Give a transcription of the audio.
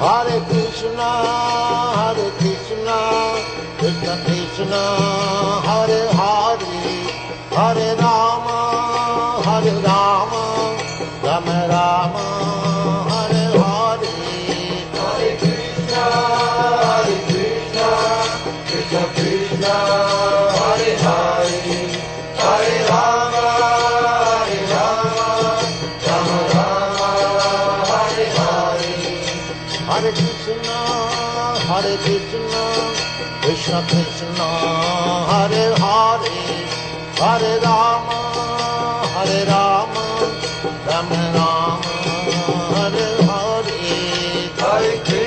Hare Krishna, Krishna Krishna, Hare Hare, Hare Rama, Rama Rama, Hare Hare. Hare Krishna, Krishna Krishna, Hare Hare, Hare Rama, Rama Rama, Hare Hare. Hare Krishna, Krishna Krishna, Hare Hare, Hare Rama, Rama Rama, Hare Hare. Hare Krishna.